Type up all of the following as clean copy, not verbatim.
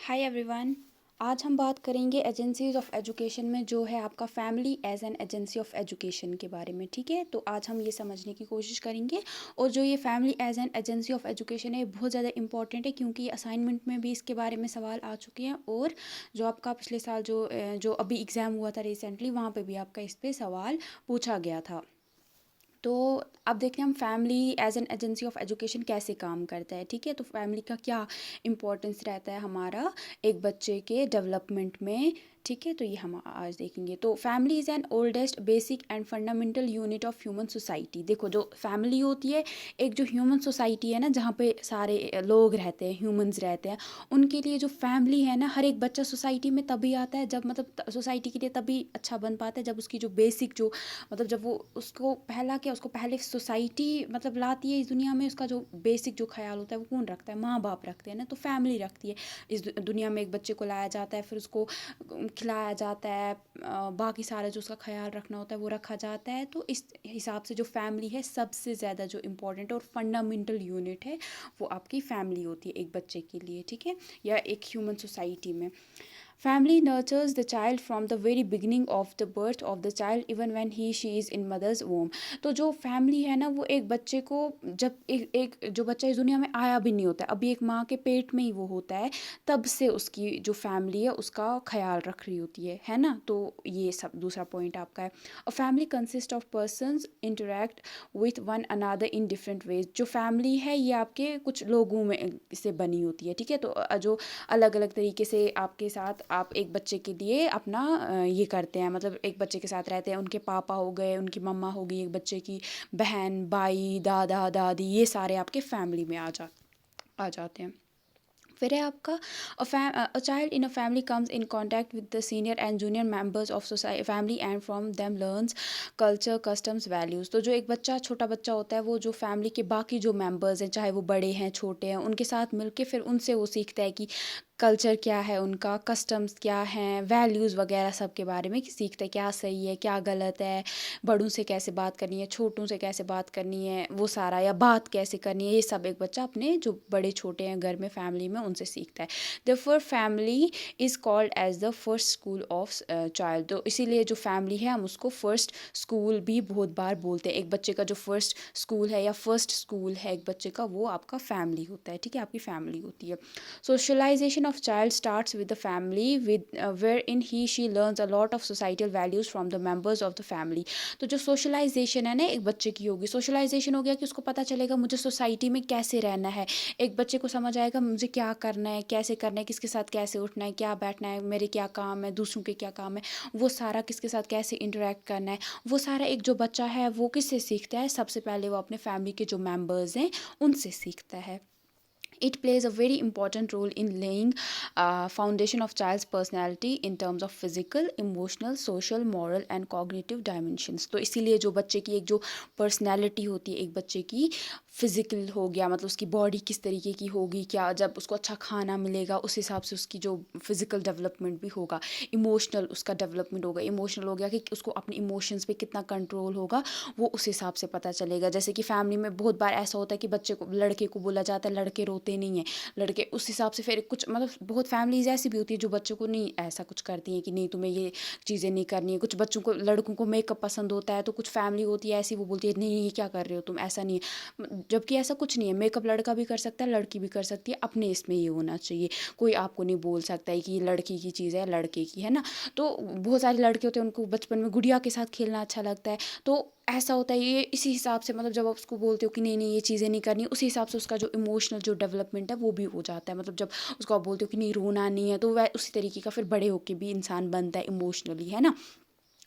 Hi everyone. आज हम बात करेंगे एजेंसीज ऑफ एजुकेशन में जो है आपका family as an agency of education के बारे में। ठीक है, तो आज हम ये समझने की कोशिश करेंगे। और जो ये family as an agency of education है, ये बहुत ज़्यादा इंपॉर्टेंट है क्योंकि ये असाइनमेंट में भी इसके बारे में सवाल आ चुके हैं। और जो आपका पिछले साल जो अभी एग्ज़ाम हुआ था रिसेंटली, वहाँ पे भी आपका इस पर सवाल पूछा गया था। तो अब देखते हैं हम family as an agency of education कैसे काम करता है। ठीक है, तो फैमिली का क्या इम्पोर्टेंस रहता है हमारा एक बच्चे के डेवलपमेंट में। ठीक है, तो ये हम आज देखेंगे। तो family is an oldest basic and fundamental unit of human society. देखो, जो फैमिली होती है, एक जो ह्यूमन सोसाइटी है ना, जहाँ पे सारे लोग रहते हैं, ह्यूमंस रहते हैं, उनके लिए जो फैमिली है ना, हर एक बच्चा सोसाइटी में तभी आता है जब मतलब सोसाइटी के लिए तभी अच्छा बन पाता है जब उसकी जो बेसिक जो मतलब जब वो उसको पहला क्या उसको पहले सोसाइटी मतलब लाती है इस दुनिया में। उसका जो बेसिक जो ख्याल होता है वो कौन रखता है? माँ बाप रखते हैं ना, तो फैमिली रखती है। इस दुनिया में एक बच्चे को लाया जाता है, फिर उसको खिलाया जाता है, बाकी सारा जो उसका ख्याल रखना होता है वो रखा जाता है। तो इस हिसाब से जो फैमिली है, सबसे ज़्यादा जो इम्पोर्टेंट और फंडामेंटल यूनिट है वो आपकी फैमिली होती है एक बच्चे के लिए। ठीक है, या एक ह्यूमन सोसाइटी में। Family nurtures the child from the very beginning of the birth of the child, even when she is in mother's womb। तो जो फैमिली है ना, वो एक बच्चे को जब एक जो बच्चा इस दुनिया में आया भी नहीं होता है, अभी एक माँ के पेट में ही वो होता है, तब से उसकी जो फैमिली है उसका ख्याल रख रही होती है ना। तो ये सब दूसरा पॉइंट आपका है। A family consist of persons interact with one another in different ways. जो फैमिली है ये आपके कुछ लोगों में से बनी होती है। ठीक है, तो जो अलग अलग तरीके से आपके साथ आप एक बच्चे के लिए अपना ये करते हैं, मतलब एक बच्चे के साथ रहते हैं। उनके पापा हो गए, उनकी मम्मा हो गई, एक बच्चे की बहन, भाई, दादा दादी, ये सारे आपके फैमिली में आ जाते हैं। फिर है आपका a child in a family comes in contact with the senior and junior members of society family and from them learns culture customs values. तो जो एक बच्चा छोटा बच्चा होता है, वो जो फैमिली के बाकी जो मेंबर्स हैं, चाहे वो बड़े हैं छोटे हैं, उनके साथ मिलके फिर उनसे वो सीखता है कि कल्चर क्या है उनका, कस्टम्स क्या हैं, वैल्यूज़ वगैरह सब के बारे में सीखते हैं। क्या सही है, क्या गलत है, बड़ों से कैसे बात करनी है, छोटों से कैसे बात करनी है, वो सारा, या बात कैसे करनी है, ये सब एक बच्चा अपने जो बड़े छोटे हैं घर में फैमिली में उनसे सीखता है। Therefore family is called as the first school of child. तो इसीलिए जो फैमिली है हम उसको फर्स्ट स्कूल भी बहुत बार बोलते हैं। एक बच्चे का जो फर्स्ट स्कूल है या फर्स्ट स्कूल है एक बच्चे का, वो आपका फैमिली होता है। ठीक है, आपकी फैमिली होती है। Socialization of child starts with the family, with wherein she learns a lot of societal values from the members of the family। तो जो सोशलाइजेशन है ना एक बच्चे की होगी, सोशलाइजेशन हो गया कि उसको पता चलेगा मुझे सोसाइटी में कैसे रहना है। एक बच्चे को समझ आएगा मुझे क्या करना है, कैसे करना है, किसके साथ कैसे उठना है, क्या बैठना है, मेरे क्या काम है, दूसरों के क्या काम है, वो सारा किसके साथ कैसे इंटरेक्ट करना है, वो सारा एक जो बच्चा है वो किससे सीखता है? सबसे पहले वो अपने फैमिली के जो मेम्बर्स हैं उनसे सीखता है। It plays a very important role in laying foundation of child's personality in terms of physical, emotional, social, moral and cognitive dimensions। तो इसीलिए जो बच्चे की एक जो पर्सनैलिटी होती है एक बच्चे की, फिज़िकल हो गया मतलब उसकी बॉडी किस तरीके की होगी, क्या जब उसको अच्छा खाना मिलेगा उस हिसाब से उसकी जो फिज़िकल डेवलपमेंट भी होगा। इमोशनल उसका डेवलपमेंट होगा, इमोशनल हो गया कि उसको अपने इमोशंस पे कितना कंट्रोल होगा, वो उस हिसाब से पता चलेगा। जैसे कि फैमिली में बहुत बार ऐसा होता है कि बच्चे को, लड़के को बोला जाता है लड़के रोते नहीं हैं, लड़के उस हिसाब से फिर कुछ मतलब बहुत फैमिलीज ऐसी भी होती है जो बच्चों को नहीं ऐसा कुछ करती हैं कि नहीं तुम्हें ये चीज़ें नहीं करनी है। कुछ बच्चों को, लड़कों को मेकअप पसंद होता है, तो कुछ फैमिली होती है ऐसी, वो बोलती है नहीं ये क्या कर रहे हो तुम, ऐसा नहीं है। जबकि ऐसा कुछ नहीं है, मेकअप लड़का भी कर सकता है, लड़की भी कर सकती है, अपने इसमें ये होना चाहिए। कोई आपको नहीं बोल सकता है कि ये लड़की की चीज़ है लड़के की, है ना। तो बहुत सारे लड़के होते हैं उनको बचपन में गुड़िया के साथ खेलना अच्छा लगता है, तो ऐसा होता है। ये इसी हिसाब से मतलब जब आप उसको बोलते हो कि नहीं नहीं ये चीज़ें नहीं करनी, उसी हिसाब से उसका जो इमोशनल जो डेवलपमेंट है वो भी हो जाता है। मतलब जब उसको आप बोलते हो कि नहीं रोना नहीं है, तो वह उसी तरीके का फिर बड़े होके भी इंसान बनता है इमोशनली, है ना।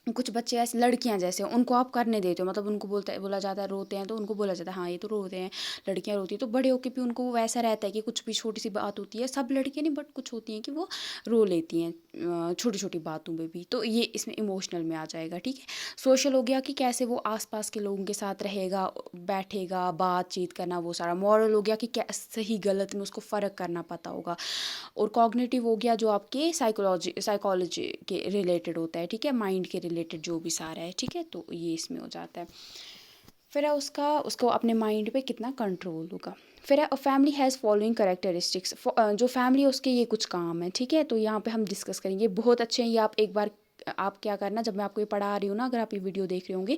कुछ बच्चे ऐसे लड़कियां जैसे उनको आप करने देते हो, मतलब उनको बोला जाता है रोते हैं, तो उनको बोला जाता है हाँ ये तो रोते हैं, लड़कियां रोती हैं। तो बड़े होके भी उनको वैसा रहता है कि कुछ भी छोटी सी बात होती है, सब लड़कियां नहीं बट कुछ होती हैं कि वो रो लेती हैं छोटी छोटी बातों पे भी, तो ये इसमें इमोशनल में आ जाएगा। ठीक है, सोशल हो गया कि कैसे वो आसपास के लोगों के साथ रहेगा, बैठेगा, बातचीत करना, वो सारा। मॉरल हो गया कि क्या सही गलत में उसको फ़र्क करना पता होगा। और कॉग्निटिव हो गया जो आपके साइकोलॉजी के रिलेटेड होता है। ठीक है, माइंड के रिलेटेड जो भी सारा है। ठीक है, तो ये इसमें हो जाता है। फिर है उसको अपने माइंड पे कितना कंट्रोल होगा। फिर है फैमिली हैज़ फॉलोइंग करेक्टरिस्टिक्स। जो फैमिली है उसके ये कुछ काम है, ठीक है। तो यहाँ पे हम डिस्कस करेंगे, बहुत अच्छे हैं ये। आप एक बार आप क्या करना, जब मैं आपको ये पढ़ा रही हूँ ना, अगर आप ये वीडियो देख रहे होंगे,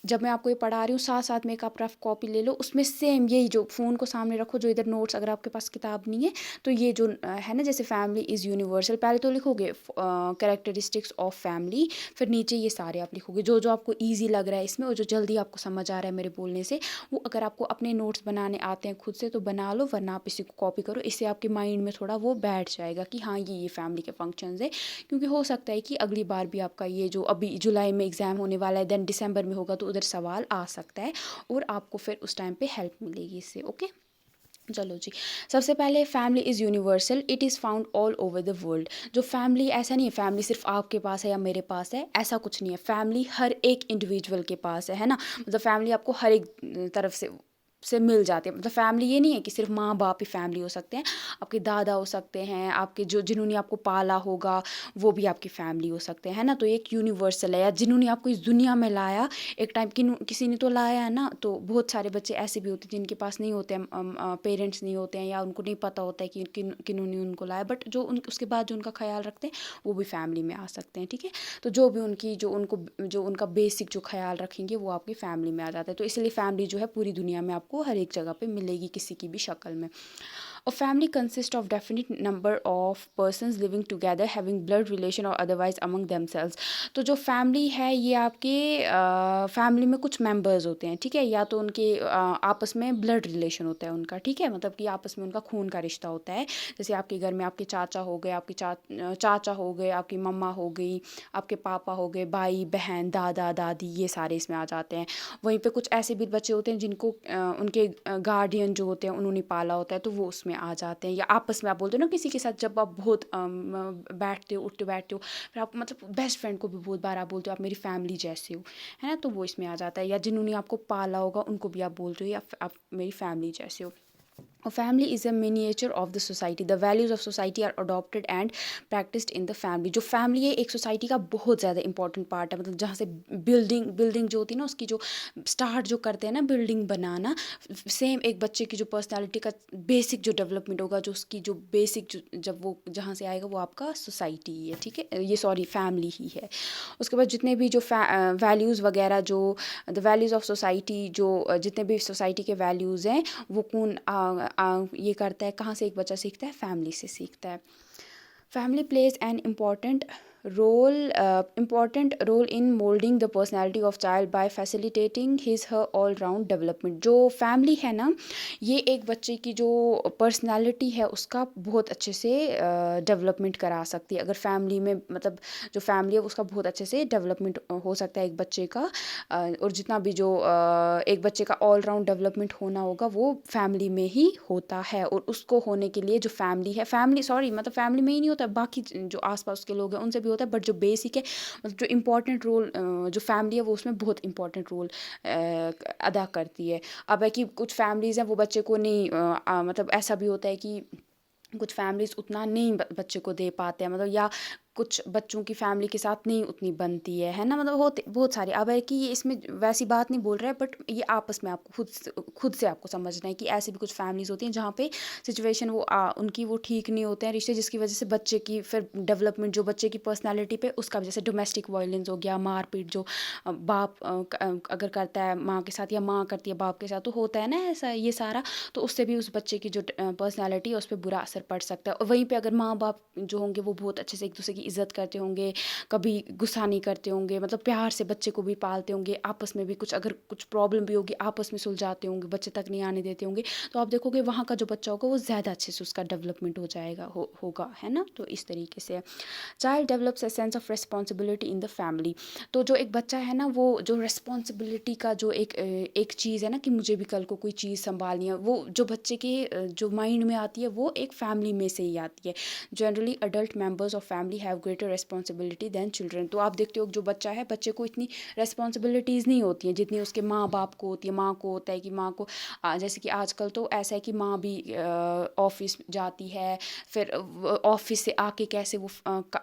जब मैं आपको ये पढ़ा रही हूँ, साथ साथ में एक आप रफ कॉपी ले लो, उसमें सेम यही जो फ़ोन को सामने रखो, जो इधर नोट्स, अगर आपके पास किताब नहीं है तो ये जो है ना, जैसे फैमिली इज़ यूनिवर्सल, पहले तो लिखोगे कैरेक्टरिस्टिक्स ऑफ फैमिली, फिर नीचे ये सारे आप लिखोगे जो जो आपको ईजी लग रहा है इसमें, और जो जल्दी आपको समझ आ रहा है मेरे बोलने से, वो अगर आपको अपने नोट्स बनाने आते हैं खुद से तो बना लो, वरना आप इसी को कॉपी करो। इससे आपके माइंड में थोड़ा वो बैठ जाएगा कि हाँ ये फैमिली के फंक्शंस है। क्योंकि हो सकता है कि अगली बार भी आपका ये जो अभी जुलाई में एग्ज़ाम होने वाला है, देन दिसंबर में होगा, तो उधर सवाल आ सकता है और आपको फिर उस टाइम पे हेल्प मिलेगी इससे। ओके, चलो जी। सबसे पहले family is universal, it is found all over the world. जो फैमिली, ऐसा नहीं है फैमिली सिर्फ आपके पास है या मेरे पास है, ऐसा कुछ नहीं है। फैमिली हर एक इंडिविजुअल के पास है ना। मतलब फैमिली आपको हर एक तरफ से मिल जाती है। मतलब फैमिली ये नहीं है कि सिर्फ माँ बाप ही फैमिली हो सकते हैं, आपके दादा हो सकते हैं, आपके जो जिन्होंने आपको पाला होगा वो भी आपकी फैमिली हो सकते हैं, है ना। तो एक यूनिवर्सल है, या जिन्होंने आपको इस दुनिया में लाया एक टाइम, किसी ने तो लाया है ना। तो बहुत सारे बच्चे ऐसे भी होते हैं जिनके पास नहीं होते हैं, पेरेंट्स नहीं होते हैं, या उनको नहीं पता होता है कि किन्होंने उनको लाया, बट जो उसके बाद जो उनका ख्याल रखते हैं वो भी फैमिली में आ सकते हैं, ठीक है। तो जो भी जो उनका बेसिक जो ख्याल रखेंगे वो आपकी फैमिली में आ जाता है। तो इसलिए फैमिली जो है पूरी दुनिया में आपको हर एक जगह पे मिलेगी किसी की भी शक्ल में। A family consists of definite number of persons living together having blood relation or otherwise among themselves। तो जो फैमिली है ये आपके फैमिली में कुछ मेंबर्स होते हैं, ठीक है, या तो उनके आपस में ब्लड रिलेशन होता है उनका, ठीक है, मतलब कि आपस में उनका खून का रिश्ता होता है। जैसे आपके घर में आपके चाचा हो गए, आपके चाचा हो गए, आपकी मम्मा हो गई, आपके पापा हो गए, भाई बहन, दादा दादी, ये सारे इसमें आ जाते हैं। वहीं पे कुछ ऐसे भी बच्चे होते हैं जिनको उनके गार्डियन जो होते हैं उन्होंने पाला होता है, तो वो उसमें आ जाते हैं। या आपस में आप बोलते हो ना किसी के साथ जब आप बहुत बैठते हो, उठते बैठते हो, फिर आप मतलब बेस्ट फ्रेंड को भी बहुत बार आप बोलते हो आप मेरी फैमिली जैसे हो, है ना, तो वो इसमें आ जाता है। या जिन्होंने आपको पाला होगा उनको भी आप बोलते हो या आप मेरी फैमिली जैसे हो। A family is a miniature of the society. The values of society are adopted and practiced in the family. जो फैमिली है एक सोसाइटी का बहुत ज़्यादा इंपॉर्टेंट पार्ट है। मतलब जहाँ से बिल्डिंग जो होती है ना, उसकी जो स्टार्ट जो करते हैं ना बिल्डिंग बनाना, सेम एक बच्चे की जो पर्सनालिटी का बेसिक जो डेवलपमेंट होगा, जो उसकी जो बेसिक जब वो जहाँ से आएगा वो आपका सोसाइटी ही है, ठीक है, ये सॉरी फैमिली ही है। उसके बाद जितने भी जो वैल्यूज़ वगैरह, जो द वैल्यूज़ ऑफ सोसाइटी, जो जितने भी सोसाइटी के वैल्यूज़ हैं वो कौन ये करता है, कहाँ से एक बच्चा सीखता है, फैमिली से सीखता है। Family plays an important role in molding the personality of child by facilitating his her all round development। जो फैमिली है ना, ये एक बच्चे की जो पर्सनालिटी है उसका बहुत अच्छे से डेवलपमेंट करा सकती है। अगर फैमिली में मतलब जो फैमिली है उसका बहुत अच्छे से डेवलपमेंट हो सकता है एक बच्चे का। और जितना भी जो एक बच्चे का ऑल राउंड डेवलपमेंट होना होगा वो फैमिली में ही होता है। और उसको होने के लिए जो फैमिली है, मतलब फैमिली में ही नहीं होता, बाकी जो आसपास के लोग हैं उनसे भी होता है, बट जो बेसिक है, मतलब जो इम्पोर्टेंट रोल जो फैमिली है वो उसमें बहुत इंपॉर्टेंट रोल अदा करती है। अब है कि कुछ फैमिलीज़ हैं वो बच्चे को नहीं मतलब ऐसा भी होता है कि कुछ फैमिलीज़ उतना नहीं बच्चे को दे पाते हैं, मतलब या कुछ बच्चों की फैमिली के साथ नहीं उतनी बनती है ना, मतलब होते बहुत सारे। अब है कि ये इसमें वैसी बात नहीं बोल रहा है, बट ये आपस में आपको खुद से आपको समझना है कि ऐसी भी कुछ फैमिलीज़ होती हैं जहाँ पे सिचुएशन उनकी वो ठीक नहीं होते हैं रिश्ते, जिसकी वजह से बच्चे की फिर डेवलपमेंट, जो बच्चे की पर्सनैलिटी पे उसका, जैसे डोमेस्टिक वायलेंस हो गया, मारपीट जो बाप अगर करता है माँ के साथ या माँ करती है बाप के साथ, तो होता है ना ऐसा ये सारा, तो उससे भी उस बच्चे की जो पर्सनैलिटी है उस पर बुरा असर पड़ सकता है। और वहीं पे अगर माँ बाप जो होंगे वो बहुत अच्छे से एक दूसरे की इज्जत करते होंगे, कभी गुस्सा नहीं करते होंगे, मतलब प्यार से बच्चे को भी पालते होंगे, आपस में भी अगर कुछ प्रॉब्लम भी होगी आपस में सुलझाते होंगे, बच्चे तक नहीं आने देते होंगे, तो आप देखोगे वहाँ का जो बच्चा होगा वो ज़्यादा अच्छे से उसका डेवलपमेंट हो जाएगा होगा, है ना। तो इस तरीके से child develops a sense of responsibility in the family. तो जो एक बच्चा है ना, वो जो रिस्पॉन्सिबिलिटी का जो एक चीज़ है ना कि मुझे भी कल को कोई चीज़ संभालनी है, वो जो बच्चे के जो माइंड में आती है वो एक फैमिली में से ही आती है। Generally adult members of family have have greater responsibility than children. तो आप देखते हो जो बच्चा है, बच्चे को इतनी रिस्पॉन्सिबिलिटीज़ नहीं होती हैं जितनी उसके माँ बाप को होती है। माँ को होता है कि माँ को जैसे कि आजकल तो ऐसा है कि माँ भी ऑफिस जाती है, फिर ऑफिस से आके कैसे वो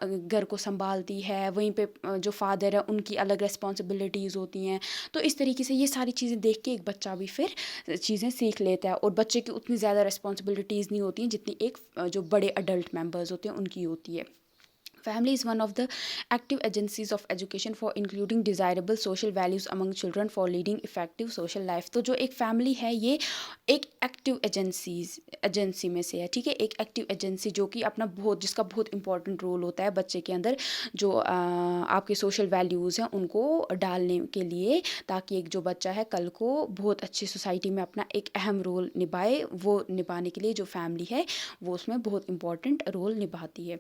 घर को संभालती है, वहीं पे जो फादर है उनकी अलग रिस्पॉन्सिबिलिटीज़ होती हैं। तो इस तरीके से ये सारी चीज़ें देख के एक बच्चा भी फिर चीज़ें सीख लेता है, और बच्चे की उतनी ज़्यादा रिस्पॉन्सिबिलिटीज़ नहीं होती हैं जितनी एक जो बड़े अडल्ट मेंबर्स होते हैं उनकी होती है। Family is one of the active agencies of education for including desirable social values among children for leading effective social life। तो जो एक फैमिली है ये एक एक्टिव एजेंसी में से है, ठीक है। एक एक्टिव एजेंसी जो कि अपना जिसका बहुत इंपॉर्टेंट रोल होता है बच्चे के अंदर, जो आपके सोशल वैल्यूज़ हैं उनको डालने के लिए, ताकि एक जो बच्चा है कल को बहुत अच्छी सोसाइटी में अपना एक अहम रोल निभाए। वो निभाने के लिए जो फैमिली है वो उसमें बहुत इंपॉर्टेंट रोल निभाती है।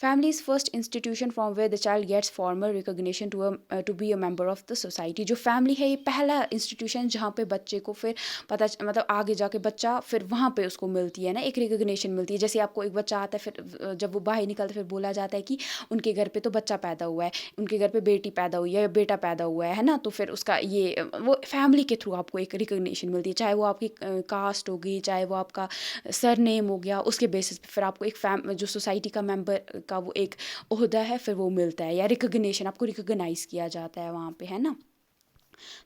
Family is first institution from where the child gets formal recognition to be a member of the society. जो फैमिली है ये पहला इंस्टीट्यूशन जहाँ पे बच्चे को फिर मतलब आगे जाके बच्चा फिर वहाँ पे उसको मिलती है ना एक रिकॉग्निशन मिलती है। जैसे आपको एक बच्चा आता है, फिर जब वो बाहर निकलता है फिर बोला जाता है कि उनके घर पे तो बच्चा पैदा हुआ है, उनके घर पे बेटी पैदा हुई है या बेटा पैदा हुआ है ना। तो फिर उसका ये वो फैमिली के थ्रू आपको एक रिकॉग्निशन मिलती है, चाहे वो आपकी कास्ट होगी, चाहे वो आपका सरनेम हो गया, उसके बेसिस पे फिर आपको एक जो सोसाइटी का मेंबर का वो एक ओहदा है फिर वो मिलता है, या रिकॉग्निशन आपको रिकॉग्नाइज किया जाता है वहाँ पे, है ना।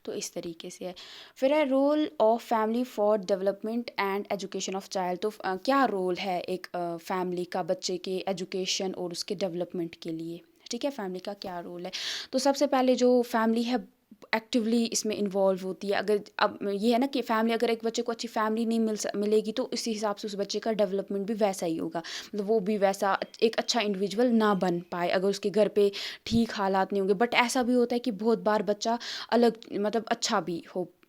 तो इस तरीके से है। फिर है role of family for development and education of child. तो क्या रोल है एक फैमिली का बच्चे के एजुकेशन और उसके डेवलपमेंट के लिए, ठीक है। फैमिली का क्या रोल है, तो सबसे पहले जो फैमिली है एक्टिवली इसमें इन्वॉल्व होती है। अगर अब ये है ना कि फैमिली, अगर एक बच्चे को अच्छी फैमिली नहीं मिलेगी तो इसी हिसाब से उस बच्चे का डेवलपमेंट भी वैसा ही होगा, मतलब वो भी वैसा एक अच्छा इंडिविजुअल ना बन पाए अगर उसके घर पे ठीक हालात नहीं होंगे। बट ऐसा भी होता है कि बहुत बार बच्चा अलग मतलब अच्छा भी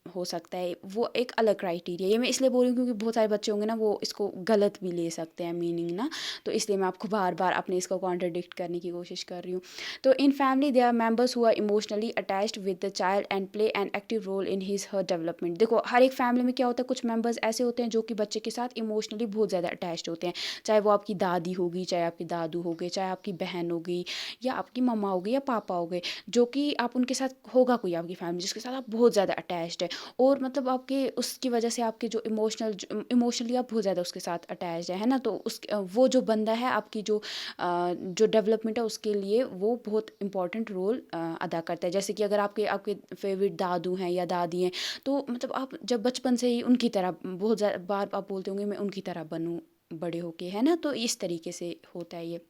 हो सकता है, वो एक अलग क्राइटेरिया। ये मैं इसलिए बोल रही हूँ क्योंकि बहुत सारे बच्चे होंगे ना वो इसको गलत भी ले सकते हैं मीनिंग ना, तो इसलिए मैं आपको बार बार अपने इसको कॉन्ट्रडिक्ट करने की कोशिश कर रही हूँ। तो in family they are members who are emotionally attached with the child and play an active role in his her development. देखो हर एक फैमिली में क्या होता है, कुछ मेंबर्स ऐसे होते हैं जो कि बच्चे के साथ इमोशनली बहुत ज़्यादा अटैच्ड होते हैं, चाहे वो आपकी दादी होगी, चाहे आपके दादू हो गए, चाहे आपकी बहन होगी, या आपकी मम्मा हो गई, या पापा हो गए, जो कि आप उनके साथ होगा कोई आपकी फैमिली जिसके साथ आप बहुत ज़्यादा अटैच्ड है, और मतलब आपके उसकी वजह से आपके जो इमोशनली आप बहुत ज़्यादा उसके साथ अटैच्ड है ना। तो उस वो जो बंदा है आपकी जो डेवलपमेंट है उसके लिए वो बहुत इंपॉर्टेंट रोल अदा करता है। जैसे कि अगर आपके आपके फेवरेट दादू हैं या दादी हैं, तो मतलब आप जब बचपन से ही उनकी तरह बहुत ज़्यादा बार आप बोलते होंगे मैं उनकी तरह बनूँ बड़े होके, है ना। तो इस तरीके से होता है ये।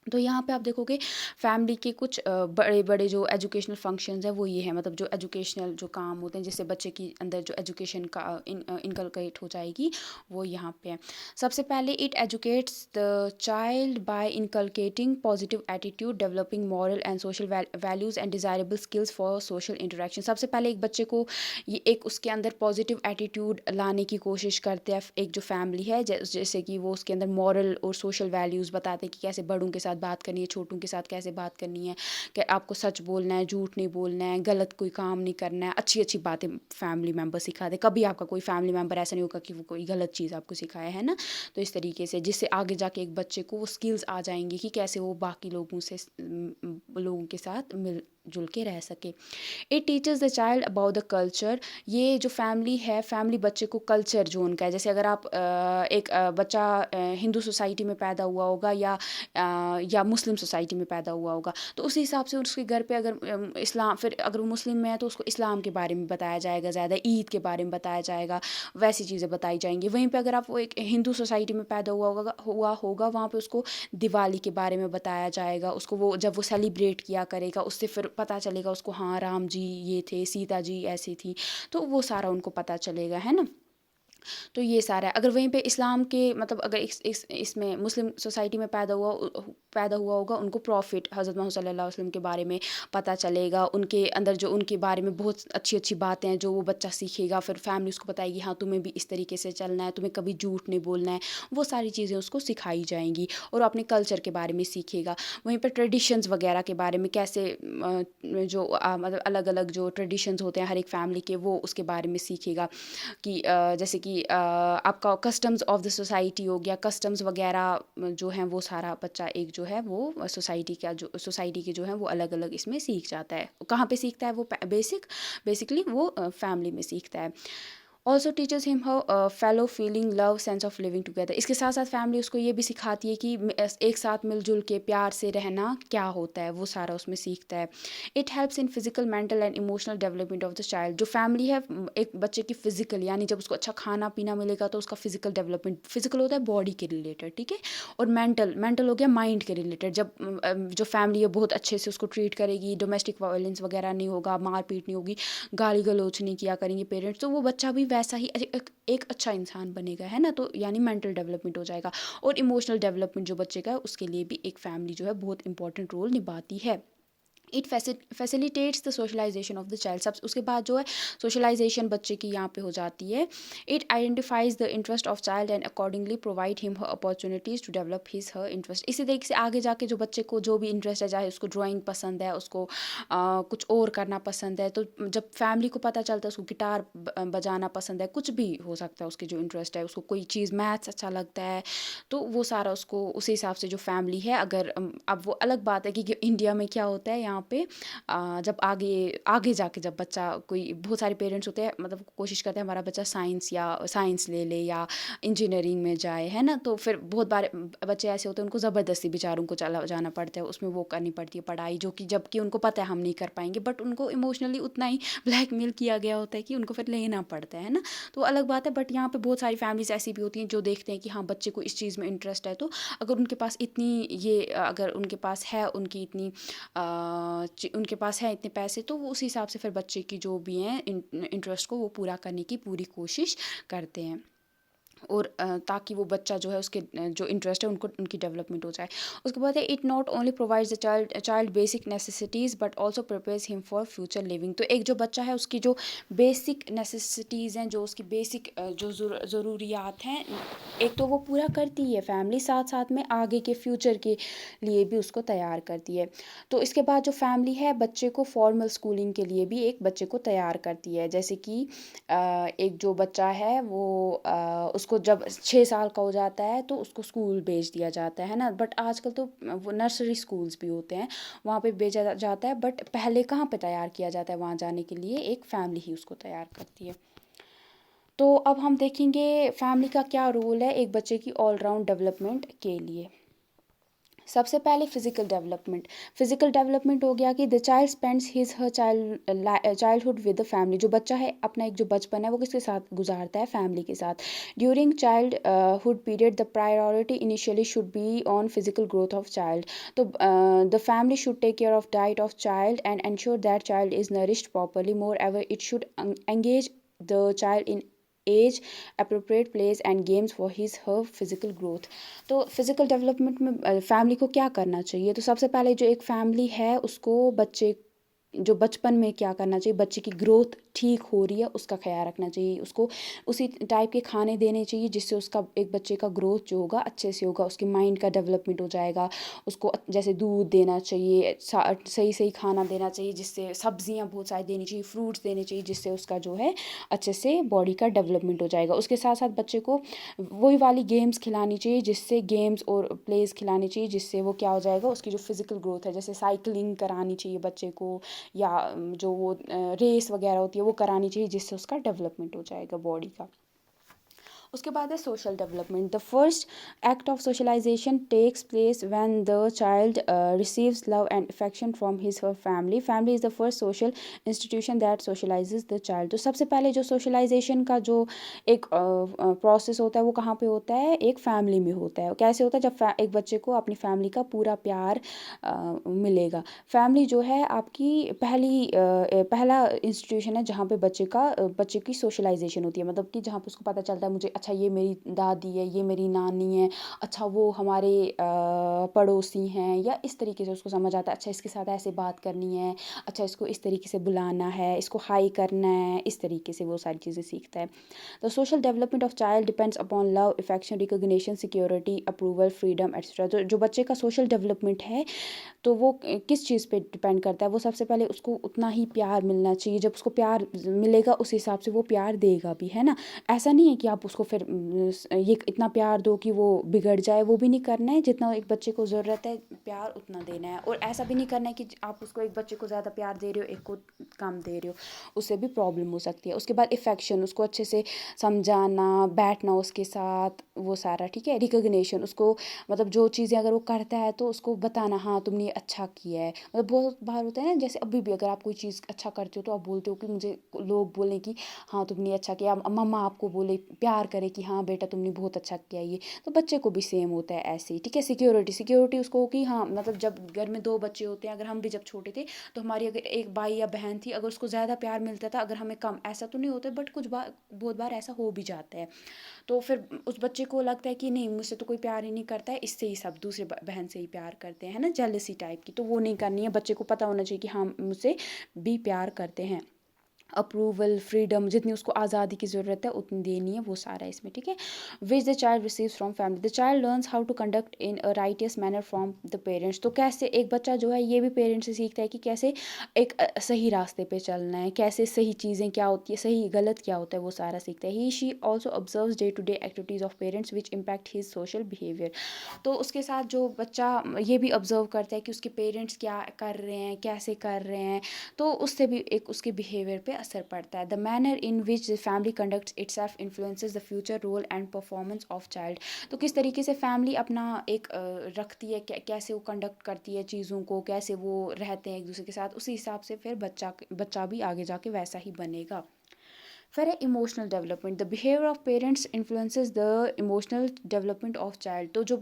तो यहाँ पे आप देखोगे फैमिली के कुछ बड़े बड़े जो एजुकेशनल फंक्शंस है वो ये है, मतलब जो एजुकेशनल जो काम होते हैं जिससे बच्चे की अंदर जो एजुकेशन का इनकलकेट हो जाएगी वो यहाँ पे है। सबसे पहले it educates the child by inculcating positive attitude, developing moral and social values and desirable skills for social interaction. सबसे पहले एक बच्चे को ये एक उसके अंदर पॉजिटिव एटीट्यूड लाने की कोशिश करते हैं एक जो फैमिली है, जैसे कि वो उसके अंदर मॉरल और सोशल वैल्यूज़ बताते हैं कि कैसे बड़ों के साथ बात करनी है, छोटों के साथ कैसे बात करनी है, कि आपको सच बोलना है, झूठ नहीं बोलना है, गलत कोई काम नहीं करना है, अच्छी अच्छी बातें फैमिली मेंबर सिखाते। कभी आपका कोई फैमिली मेंबर ऐसा नहीं होगा कि वो कोई गलत चीज़ आपको सिखाया है ना। तो इस तरीके से जिससे आगे जाके एक बच्चे को वो स्किल्स आ जाएंगी कि कैसे वो बाकी लोगों के साथ मिलजुल के रह सके। It teachers the child about the culture. ये जो फैमिली है, फैमिली बच्चे को कल्चर जो उनका है, जैसे अगर आप एक बच्चा हिंदू सोसाइटी में पैदा हुआ होगा या मुस्लिम सोसाइटी में पैदा हुआ होगा, तो उसी हिसाब से उसके घर पे अगर इस्लाम, फिर अगर वो मुस्लिम में है तो उसको इस्लाम के बारे में बताया जाएगा, ज़्यादा ईद के बारे में बताया जाएगा, वैसी चीज़ें बताई जाएंगी। वहीं पे अगर आप वो एक हिंदू सोसाइटी में पैदा हुआ होगा वहाँ पे उसको दिवाली के बारे में बताया जाएगा, उसको वो जब वो सेलिब्रेट किया करेगा उससे फिर पता चलेगा उसको, हाँ राम जी ये थे, सीता जी ऐसी थी, तो वो सारा उनको पता चलेगा, है ना। तो ये सारा है। अगर वहीं पे इस्लाम के मतलब अगर इसमें मुस्लिम सोसाइटी में पैदा हुआ होगा, उनको प्रॉफिट हज़रत मोहम्मद सल्लल्लाहु अलैहि वसल्लम के बारे में पता चलेगा, उनके अंदर जो उनके बारे में बहुत अच्छी अच्छी बातें हैं जो वो बच्चा सीखेगा, फिर फैमिली उसको बताएगी हाँ तुम्हें भी इस तरीके से चलना है, तुम्हें कभी झूठ नहीं बोलना है, वो सारी चीज़ें उसको सिखाई जाएंगी, और अपने कल्चर के बारे में सीखेगा। वहीं पर ट्रेडिशंस वगैरह के बारे में कैसे मतलब अलग अलग जो ट्रेडिशंस होते हैं हर एक फैमिली के, वो उसके बारे में सीखेगा कि जैसे कि कि आपका कस्टम्स ऑफ द सोसाइटी हो गया, कस्टम्स वगैरह जो हैं वो सारा बच्चा एक जो है वो सोसाइटी के जो है वो अलग अलग इसमें सीख जाता है। कहाँ पे सीखता है वो? बेसिकली वो फैमिली में सीखता है। Also teachers him how fellow feeling love sense of living together. इसके साथ साथ फैमिली उसको ये भी सिखाती है कि एक साथ मिलजुल के प्यार से रहना क्या होता है, वो सारा उसमें सीखता है। It helps in physical mental and emotional development of the child. जो फैमिली है एक बच्चे की फिजिकल, यानी जब उसको अच्छा खाना पीना मिलेगा तो उसका फिजिकल डेवलपमेंट, फिजिकल होता है बॉडी के रिलेटेड, ठीक है, और मेंटल हो गया माइंड के रिलेटेड। जब जो फैमिली है बहुत अच्छे से उसको ट्रीट करेगी, डोमेस्टिक वायलेंस वगैरह नहीं होगा, मारपीट नहीं होगी, गाली गलौज नहीं किया करेंगे पेरेंट्स, तो वो बच्चा भी वैसा ही एक अच्छा इंसान बनेगा, है ना। तो यानी मेंटल डेवलपमेंट हो जाएगा। और इमोशनल डेवलपमेंट जो बच्चे का है उसके लिए भी एक फैमिली जो है बहुत इंपॉर्टेंट रोल निभाती है। It facilitates the socialization of the child. सब उसके बाद जो है सोशलाइजेशन बच्चे की यहाँ पे हो जाती है। It identifies the interest of child and accordingly provide him her opportunities to develop his her interest. इसी तरीके से आगे जाके जो बच्चे को जो भी इंटरेस्ट है, चाहे उसको ड्राइंग पसंद है, उसको कुछ और करना पसंद है, तो जब फैमिली को पता चलता है उसको गिटार बजाना पसंद है, कुछ भी हो सकता है उसके जो इंटरेस्ट है, उसको कोई चीज़ मैथ्स अच्छा लगता है, तो वो सारा उसको उस हिसाब से जो फैमिली है। अगर अब वो अलग बात है कि इंडिया में क्या होता है यहाँ पे, जब आगे आगे जाके जब बच्चा, कोई बहुत सारे पेरेंट्स होते हैं, मतलब कोशिश करते हैं हमारा बच्चा साइंस ले ले या इंजीनियरिंग में जाए, है ना। तो फिर बहुत बार बच्चे ऐसे होते हैं उनको ज़बरदस्ती बेचारों को चला जाना पड़ता है, उसमें वो करनी पड़ती है पढ़ाई, जो कि जबकि उनको पता है हम नहीं कर पाएंगे, बट उनको इमोशनली उतना ही ब्लैकमेल किया गया होता है कि उनको फिर लेना पड़ता है ना। तो अलग बात है। बट यहाँ पे बहुत सारी फैमिलीज ऐसी भी होती हैं जो देखते हैं कि हाँ बच्चे को इस चीज़ में इंटरेस्ट है, तो अगर उनके पास इतनी अगर उनके पास है उनके पास है इतने पैसे, तो वो उस हिसाब से फिर बच्चे की जो भी हैं इंटरेस्ट को वो पूरा करने की पूरी कोशिश करते हैं। और ताकि वो बच्चा जो है उसके जो इंटरेस्ट है उनको उनकी डेवलपमेंट हो जाए। उसके बाद है it not only provides the child basic necessities but also prepares him for future living. तो एक जो बच्चा है उसकी जो बेसिक नेसेसिटीज़ हैं, जो उसकी बेसिक जो ज़रूरियात हैं, एक तो वो पूरा करती है फैमिली, साथ साथ में आगे के फ्यूचर के लिए भी उसको तैयार करती है। तो इसके बाद जो फैमिली है बच्चे को फॉर्मल स्कूलिंग के लिए भी एक बच्चे को तैयार करती है। जैसे कि एक जो बच्चा है वो उसको जब 6 साल का हो जाता है तो उसको स्कूल भेज दिया जाता है ना। बट आजकल तो वो नर्सरी स्कूल्स भी होते हैं, वहाँ पे भेजा जाता है। बट पहले कहाँ पे तैयार किया जाता है? वहाँ जाने के लिए एक फैमिली ही उसको तैयार करती है। तो अब हम देखेंगे फैमिली का क्या रोल है एक बच्चे की ऑलराउंड डेवलपमेंट के लिए। सबसे पहले फिजिकल डेवलपमेंट हो गया कि the child spends his her childhood with the family. जो बच्चा है अपना एक जो बचपन है वो किसके साथ गुजारता है? फैमिली के साथ। During childhood period the priority initially should be on physical growth of child. तो the family should take care of diet of child and ensure that child is nourished properly. More ever it should engage the child in age appropriate place and games for his her physical growth. तो physical development में family को क्या करना चाहिए? तो सबसे पहले जो एक फैमिली है उसको बच्चे जो बचपन में क्या करना चाहिए, बच्चे की ग्रोथ ठीक हो रही है उसका ख्याल रखना चाहिए, उसको उसी टाइप के खाने देने चाहिए जिससे उसका एक बच्चे का ग्रोथ जो होगा अच्छे से होगा, उसके माइंड का डेवलपमेंट हो जाएगा। उसको जैसे दूध देना चाहिए, सही सही खाना देना चाहिए, जिससे सब्जियां बहुत सारी देनी चाहिए, फ्रूट्स देने चाहिए, जिससे उसका जो है अच्छे से बॉडी का डेवलपमेंट हो जाएगा। उसके साथ साथ बच्चे को वही वाली गेम्स खिलानी चाहिए, जिससे गेम्स और प्लेस खिलानी चाहिए जिससे वो क्या हो जाएगा, उसकी जो फिजिकल ग्रोथ है, जैसे साइकिलिंग करानी चाहिए बच्चे को, या जो वो रेस वगैरह होती है वो करानी चाहिए, जिससे उसका डेवलपमेंट हो जाएगा बॉडी का। उसके बाद है social development. The first act of socialization takes place when the child receives love and affection from his her family. Family is the first social institution that socializes the child. तो सबसे पहले जो socialisation का जो एक process होता है वो कहाँ पे होता है? एक फैमिली में होता है। कैसे होता है? जब एक बच्चे को अपनी फैमिली का पूरा प्यार मिलेगा। फैमिली जो है आपकी पहला इंस्टीट्यूशन है जहाँ पे बच्चे की सोशलाइजेशन होती है, मतलब कि जहाँ पे उसको पता चलता है मुझे अच्छा ये मेरी दादी है, ये मेरी नानी है, अच्छा वो हमारे पड़ोसी हैं, या इस तरीके से उसको समझ आता है अच्छा इसके साथ ऐसे बात करनी है, अच्छा इसको इस तरीके से बुलाना है, इसको हाई करना है, इस तरीके से वो सारी चीज़ें सीखता है। The social development of child depends upon love, affection, recognition, security, approval, freedom etcetera. तो जो बच्चे का सोशल डेवलपमेंट है तो वो किस चीज़ पे डिपेंड करता है, वो सबसे पहले उसको उतना ही प्यार मिलना चाहिए, जब उसको प्यार मिलेगा उस हिसाब से वो प्यार देगा भी, है ना। ऐसा नहीं है कि आप उसको फिर ये इतना प्यार दो कि वो बिगड़ जाए, वो भी नहीं करना है। जितना एक बच्चे को ज़रूरत है प्यार उतना देना है, और ऐसा भी नहीं करना है कि आप उसको एक बच्चे को ज़्यादा प्यार दे रहे हो एक को कम दे रहे हो, उससे भी प्रॉब्लम हो सकती है। उसके बाद इफेक्शन, उसको अच्छे से समझाना, बैठना उसके साथ, वो सारा ठीक है। रिकॉग्निशन, उसको मतलब जो चीज़ें अगर वो करता है तो उसको बताना हाँ तुमने ये अच्छा किया है। मतलब बहुत बार होता है ना, जैसे अभी भी अगर आप कोई चीज़ अच्छा करते हो तो आप बोलते हो कि मुझे लोग बोलें कि हाँ तुमने अच्छा किया, मम्मा आपको बोले प्यार करे कि हाँ बेटा तुमने बहुत अच्छा किया ये, तो बच्चे को भी सेम होता है ऐसे ही ठीक है। सिक्योरिटी, सिक्योरिटी उसको हो कि हाँ मतलब जब घर में दो बच्चे होते हैं, अगर हम भी जब छोटे थे तो हमारी अगर एक भाई या बहन थी, अगर उसको ज़्यादा प्यार मिलता था, अगर हमें कम, ऐसा तो नहीं होता बट कुछ बार बहुत बार ऐसा हो भी जाता है, तो फिर उस बच्चे को लगता है कि नहीं मुझसे तो कोई प्यार ही नहीं करता है, इससे ही सब दूसरे बहन से ही प्यार करते हैं, है ना, जेलसी टाइप की। तो वो नहीं करनी है, बच्चे को पता होना चाहिए कि हाँ मुझसे भी प्यार करते हैं। अप्रूवल, फ्रीडम, जितनी उसको आज़ादी की ज़रूरत है उतनी देनी है, वो सारा इसमें ठीक है। Which the child receives from family, the child learns how to conduct in a righteous manner from the parents. तो कैसे एक बच्चा जो है ये भी पेरेंट्स से सीखता है कि कैसे एक सही रास्ते पे चलना है, कैसे सही चीज़ें क्या होती है, सही गलत क्या होता है, वो सारा सीखता है। He she also observes day to day activities of parents which impact his social behaviour. तो उसके साथ जो बच्चा ये भी ऑब्जर्व करता है कि उसके पेरेंट्स क्या कर रहे हैं, कैसे कर रहे हैं, तो उससे भी एक उसके बिहेवियर पे असर पड़ता है। The manner in which the family conducts itself influences the future role and performance of child. तो किस तरीके से फैमिली अपना एक रखती है, कैसे वो कंडक्ट करती है चीज़ों को, कैसे वो रहते हैं एक दूसरे के साथ, उसी हिसाब से फिर बच्चा भी आगे जाके वैसा ही बनेगा। फिर है emotional development, the behaviour of parents influences the emotional development of child. तो जो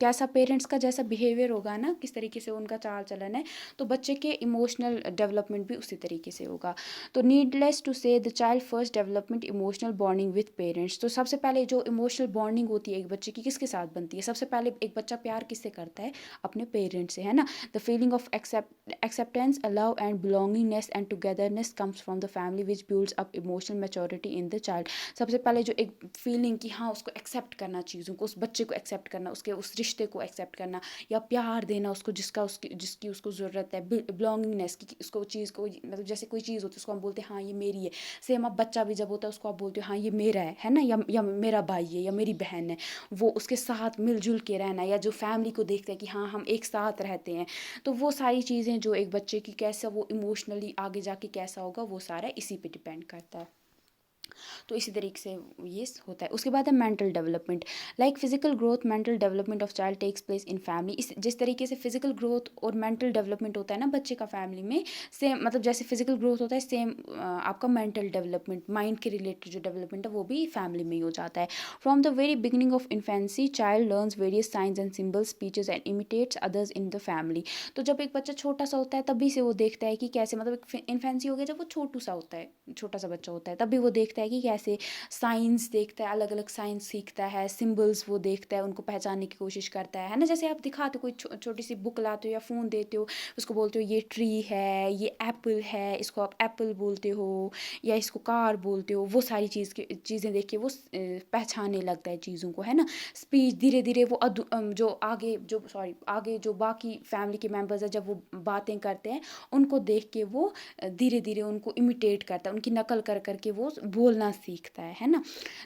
कैसा पेरेंट्स का जैसा बिहेवियर होगा ना, किस तरीके से उनका चाल चलन है, तो बच्चे के इमोशनल डेवलपमेंट भी उसी तरीके से होगा। तो नीडलेस टू से the child first development emotional bonding with parents. तो सबसे पहले जो इमोशनल बॉन्डिंग होती है एक बच्चे की किसके साथ बनती है, सबसे पहले एक बच्चा प्यार किससे करता है, अपने पेरेंट्स से, है ना। The feeling of acceptance, love and belongingness and togetherness comes from the family which builds up emotional maturity in the child। सबसे पहले जो एक फीलिंग कि हाँ उसको एक्सेप्ट करना, चीज़ों को, उस बच्चे को एक्सेप्ट करना, उसके उस रिश्ते को एक्सेप्ट करना, या प्यार देना उसको जिसकी उसको ज़रूरत है। बिलोंगिंगनेस की उसको चीज़ को, मतलब जैसे कोई चीज़ होती है उसको हम बोलते हैं हाँ ये मेरी है। सेम आप बच्चा भी जब होता है उसको आप बोलते हो हाँ ये मेरा है ना, या मेरा भाई है या मेरी बहन है, वो उसके साथ मिलजुल के रहना, या जो फैमिली को देखते हैं कि हाँ हम एक साथ रहते हैं। तो वो सारी चीज़ें जो एक बच्चे की कैसा वो इमोशनली आगे जाके कैसा होगा, वो सारा इसी पे डिपेंड करता है। तो इसी तरीके से ये होता है। उसके बाद है mental development, like physical growth mental development of child takes place in family. इस जिस तरीके से फिजिकल ग्रोथ और मेंटल डेवलपमेंट होता है ना बच्चे का फैमिली में, सेम मतलब जैसे फिजिकल ग्रोथ होता है सेम आपका मेंटल डेवलपमेंट, माइंड के रिलेटेड जो डेवलपमेंट है वो भी फैमिली में ही हो जाता है। From the very beginning of infancy child learns various science and symbols, speeches and imitates others in the family. तो जब एक बच्चा छोटा सा होता है तभी से वो देखता है कि कैसे, मतलब इन्फेंसी हो गया जब वो छोटू सा होता है, छोटा सा बच्चा होता है, तभी वो देखता है कि कैसे साइंस देखता है, अलग अलग साइंस सीखता है, सिंबल्स वो देखता है, उनको पहचानने की कोशिश करता है ना। जैसे आप दिखाते हो कोई छोटी सी बुक लाते हो या फ़ोन देते हो, उसको बोलते हो ये ट्री है, ये एप्पल है, इसको आप एप्पल बोलते हो, या इसको कार बोलते हो, वो सारी चीज़ें देख के वो पहचानने लगता है चीज़ों को, है ना। स्पीच धीरे धीरे वो आगे जो बाकी फैमिली के मेम्बर्स है जब वो बातें करते हैं उनको देख के वो धीरे धीरे उनको इमिटेट करता है, उनकी नकल कर करके वो बोलना सीखता है ना।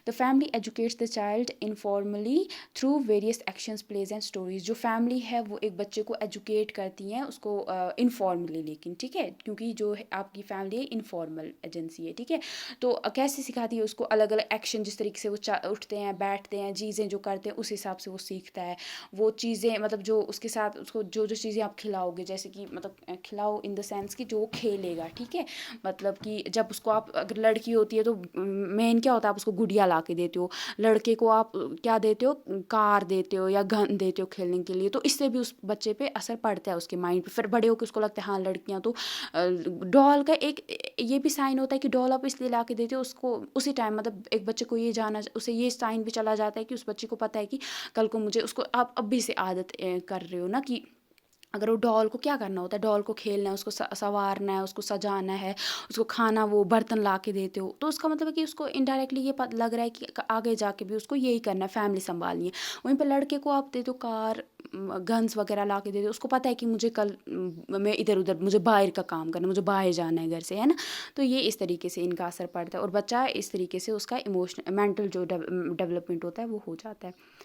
The family educates the child informally through various actions, plays and stories. जो फैमिली है वो एक बच्चे को एजुकेट करती हैं उसको इनफॉर्मली, लेकिन ठीक है, क्योंकि जो आपकी फैमिली है इनफॉर्मल एजेंसी है, ठीक है। तो कैसे सिखाती है उसको, अलग अलग एक्शन, जिस तरीके से वो उठते हैं बैठते हैं, चीज़ें जो करते हैं उस हिसाब से वो सीखता है। वो चीज़ें मतलब जो उसके साथ उसको जो जो चीज़ें आप खिलाओगे, जैसे कि मतलब खिलाओ इन द सेंस कि जो वो खेलेगा, ठीक है। मतलब कि जब उसको आप, अगर लड़की होती है तो मेन क्या होता है, आप उसको गुड़िया ला के देते हो, लड़के को आप क्या देते हो, कार देते हो या गन देते हो खेलने के लिए, तो इससे भी उस बच्चे पे असर पड़ता है उसके माइंड पे। फिर बड़े होकर उसको लगता है हाँ लड़कियां तो डॉल का एक ये भी साइन होता है कि डॉल आप इसलिए ला के देते हो उसको उसी टाइम, मतलब एक बच्चे को ये जाना, उसे ये साइन भी चला जाता है कि उस बच्चे को पता है कि कल को मुझे उसको, आप अभी से आदत कर रहे हो ना कि अगर वो डॉल को क्या करना होता है, डॉल को खेलना है, उसको संवारना है, उसको सजाना है, उसको खाना वो बर्तन ला के देते हो, तो उसका मतलब है कि उसको इनडायरेक्टली ये लग रहा है कि आगे जाके भी उसको यही करना है, फैमिली संभालनी है। वहीं पर लड़के को आप दे दो कार, गन्स वगैरह ला के दे दो, उसको पता है कि मुझे कल मैं इधर उधर, मुझे बाहर का काम करना, मुझे बाहर जाना है घर से, है ना। तो ये इस तरीके से इनका असर पड़ता है और बच्चा इस तरीके से उसका इमोशनल मेंटल जो डेवलपमेंट होता है वो हो जाता है।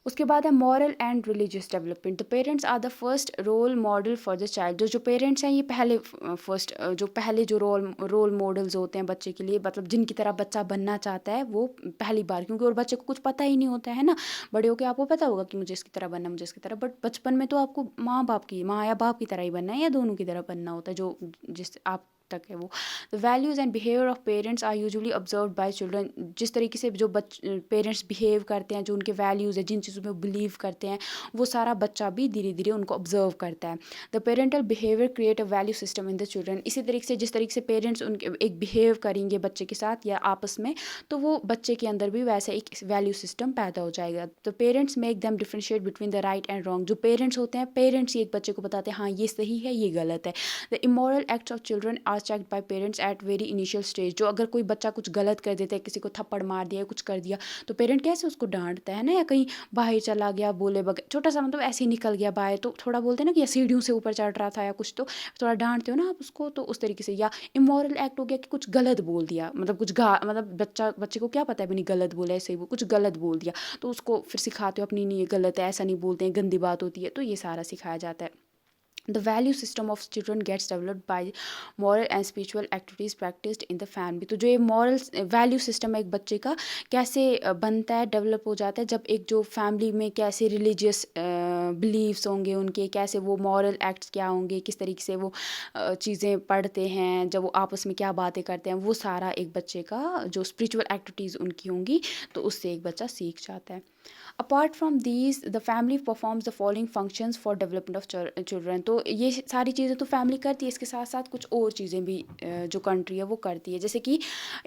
उसके बाद है moral and religious development. The parents are the first role model for the child. जो पेरेंट्स हैं ये पहले पहले जो रोल मॉडल्स होते हैं बच्चे के लिए, मतलब जिनकी तरह बच्चा बनना चाहता है वो पहली बार, क्योंकि और बच्चे को कुछ पता ही नहीं होता है ना। बड़े होकर आपको पता होगा कि मुझे इसकी तरह बनना, मुझे इसकी तरह, बट बचपन में तो आपको माँ या बाप की तरह ही बनना है या दोनों की तरह बनना होता है, जो जिस आप तक है वो। The values and behaviour of parents are usually observe by children. जिस तरीके से जो पेरेंट्स बिहेव करते हैं, जो उनके वैल्यूज़ है, जिन चीज़ों में बिलीव करते हैं, वो सारा बच्चा भी धीरे धीरे उनको ऑब्जर्व करता है। The parental behaviour create a value system in the children. इसी तरीके से जिस तरीके से पेरेंट्स उनके एक बिहेव करेंगे बच्चे के साथ या आपस में, तो वो बच्चे के अंदर भी वैसा एक वैल्यू सिस्टम पैदा हो जाएगा। The parents make them differentiate between the right and wrong. जो पेरेंट्स होते हैं, पेरेंट्स ही एक बच्चे को बताते हैं हाँ ये सही है ये गलत है। The immoral acts of children are checked by parents at very initial stage. जो अगर कोई बच्चा कुछ गलत कर देता है, किसी को थप्पड़ मार दिया, कुछ कर दिया, तो पेरेंट कैसे उसको डांटता है ना, या कहीं बाहर चला गया बोले बगैर, छोटा सा मतलब ऐसे ही निकल गया बाहर, तो थोड़ा बोलते हैं ना कि या सीढ़ियों से ऊपर चढ़ रहा था या कुछ, तो थोड़ा डांटते हो ना आप उसको, तो उस तरीके से। या इमोरल एक्ट हो गया कि कुछ गलत बोल दिया, मतलब कुछ मतलब बच्चे को क्या पता है मैंने गलत बोला, ऐसे ही वो कुछ गलत बोल दिया, तो उसको फिर सिखाते हो अपनी नहीं ये गलत है, ऐसा नहीं बोलते हैं, गंदी बात होती है, तो ये सारा सिखाया जाता है। The value system of children gets developed by moral and spiritual activities practiced in the family. तो जो ये moral value system है एक बच्चे का कैसे बनता है, डेवलप हो जाता है, जब एक जो फैमिली में कैसे रिलीजियस बिलीव्स होंगे उनके, कैसे वो मॉरल एक्ट्स क्या होंगे, किस तरीके से वो चीज़ें पढ़ते हैं, जब वो आपस में क्या बातें करते हैं, वो सारा एक बच्चे का जो स्पिरिचुअल एक्टिविटीज़ उनकी होंगी, तो उससे एक बच्चा सीख जाता है। Apart from these the family performs the following functions for development of children. तो ये सारी चीज़ें तो फैमिली करती है, इसके साथ साथ कुछ और चीज़ें भी जो कंट्री है वो करती है। जैसे कि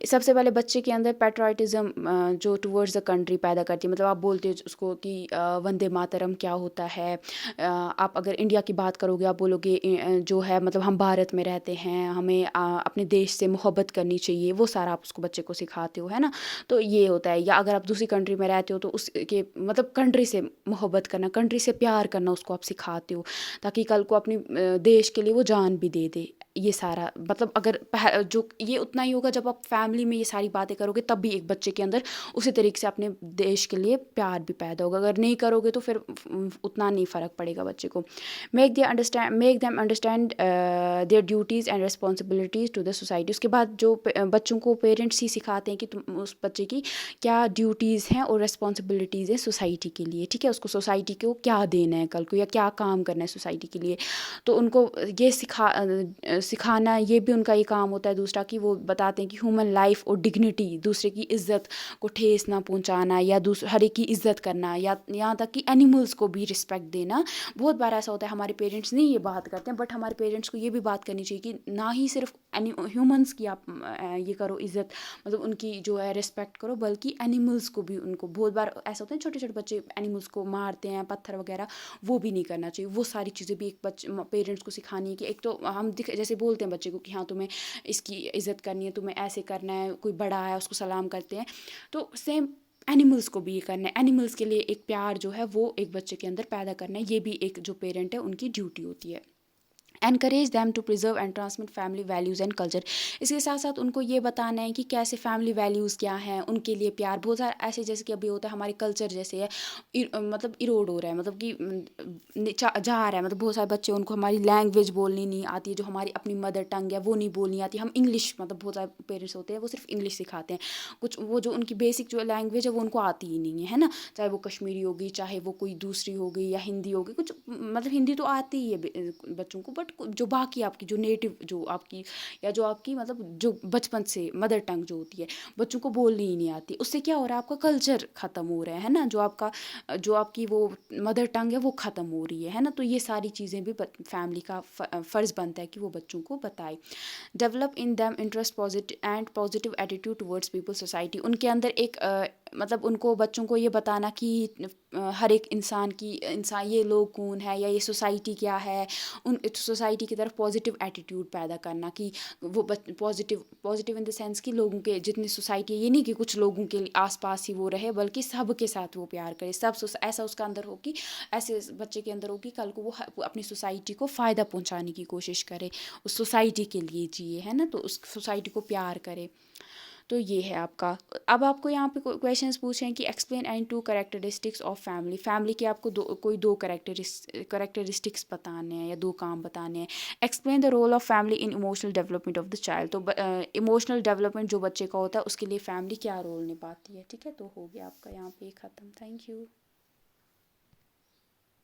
सबसे पहले बच्चे के अंदर पैट्रियटिज्म जो टुवर्ड्स द कंट्री पैदा करती है। मतलब आप बोलते हो उसको कि वंदे मातरम क्या होता है। आप अगर इंडिया की बात करोगे, आप बोलोगे जो है मतलब हम भारत में रहते हैं, हमें अपने देश से मोहब्बत करनी चाहिए, वो सारा आप उसको बच्चे को सिखाते हो, है ना। तो ये होता है। या अगर आप दूसरी कंट्री में रहते हो तो उसके मतलब कंट्री से मोहब्बत करना, कंट्री से प्यार करना उसको आप सिखाते हो, ताकि कल को अपनी देश के लिए वो जान भी दे दे। ये सारा मतलब अगर जो ये उतना ही होगा जब आप फैमिली में ये सारी बातें करोगे, तब भी एक बच्चे के अंदर उसी तरीके से अपने देश के लिए प्यार भी पैदा होगा। अगर नहीं करोगे तो फिर उतना नहीं फ़र्क पड़ेगा बच्चे को। Make them understand their duties and responsibilities to the society. उसके बाद जो बच्चों को पेरेंट्स ही सिखाते हैं कि तुम उस बच्चे की क्या ड्यूटीज़ हैं और रिस्पॉन्सिबिलिटीज़ हैं सोसाइटी के लिए, ठीक है। उसको सोसाइटी को क्या देना है कल को, या क्या काम करना है सोसाइटी के लिए, तो उनको ये सिखाना ये भी उनका ये काम होता है। दूसरा कि वो बताते हैं कि ह्यूमन लाइफ और डिग्निटी, दूसरे की इज़्ज़त को ठेस ना पहुंचाना, या हर एक की इज़्ज़त करना, या यहाँ तक कि एनिमल्स को भी रिस्पेक्ट देना। बहुत बार ऐसा होता है हमारे पेरेंट्स नहीं ये बात करते हैं, बट हमारे पेरेंट्स को ये भी बात करनी चाहिए कि ना ही सिर्फ ह्यूमंस की आप ये करो इज़्ज़त, मतलब उनकी जो है रिस्पेक्ट करो, बल्कि एनिमल्स को भी। उनको बहुत बार ऐसा होता है छोटे छोटे बच्चे एनिमल्स को मारते हैं, पत्थर वगैरह, वो भी नहीं करना चाहिए। वो सारी चीज़ें भी एक बच्चे पेरेंट्स को सिखानी है कि एक तो हम जैसे बोलते हैं बच्चे को कि हाँ तुम्हें इसकी इज़्ज़त करनी है, तुम्हें ऐसे करना है, कोई बड़ा है उसको सलाम करते हैं, तो सेम एनिमल्स को भी ये करना है। एनिमल्स के लिए एक प्यार जो है वो एक बच्चे के अंदर पैदा करना है। ये भी एक जो पेरेंट है उनकी ड्यूटी होती है। Encourage them to preserve and transmit family values and culture. इसके साथ साथ उनको ये बताना है कि कैसे फैमिली वैल्यूज़ क्या हैं, उनके लिए प्यार। बहुत सारे ऐसे जैसे कि अभी होता है हमारे कल्चर जैसे है मतलब इरोड हो रहा है, मतलब कि जा रहा है, मतलब बहुत सारे बच्चे उनको हमारी लैंग्वेज बोलनी नहीं आती है, जो हमारी अपनी मदर टंग है वो नहीं बोलनी आती। हम इंग्लिश, मतलब बहुत सारे पेरेंट्स होते हैं वो सिर्फ इंग्लिश सिखाते हैं, कुछ वो जो उनकी बेसिक जो लैंग्वेज है वो उनको आती ही नहीं है ना। चाहे वो कश्मीरी होगी, चाहे वो कोई दूसरी होगी, या हिंदी होगी, कुछ मतलब हिंदी तो आती ही है बच्चों को, बट जो बाकी आपकी जो नेटिव जो आपकी या जो आपकी मतलब जो बचपन से मदर टंग जो होती है, बच्चों को बोलनी ही नहीं आती, उससे क्या हो रहा है, आपका कल्चर ख़त्म हो रहा है ना, जो आपकी वो मदर टंग है वो ख़त्म हो रही है ना। तो ये सारी चीज़ें भी फैमिली का फ़र्ज़ बनता है कि वो बच्चों को बताए। Develop in them interest positive attitude towards people society, उनके अंदर एक मतलब उनको बच्चों को ये बताना कि हर एक इंसान ये लोग कौन है या ये सोसाइटी क्या है, उन सोसाइटी की तरफ पॉजिटिव एटीट्यूड पैदा करना कि वो पॉजिटिव इन द सेंस कि लोगों के जितनी सोसाइटी है, ये नहीं कि कुछ लोगों के आसपास ही वो रहे, बल्कि सब के साथ वो प्यार करे, सब ऐसा उसका अंदर हो कि ऐसे बच्चे के अंदर हो कि कल को वो अपनी सोसाइटी को फ़ायदा पहुंचाने की कोशिश करे, उस सोसाइटी के लिए जिए, है ना, तो उस सोसाइटी को प्यार करे। तो ये है आपका। अब आपको यहाँ पे क्वेश्चंस पूछे हैं कि explain and to characteristics of family के आपको कोई दो कैरेक्टरिस्टिक्स बताने हैं या दो काम बताने हैं। Explain the role of family in emotional development of the child, तो इमोशनल डेवलपमेंट जो बच्चे का होता है उसके लिए फैमिली क्या रोल निभाती है। ठीक है, तो हो गया आपका यहाँ पे ख़त्म। Thank you.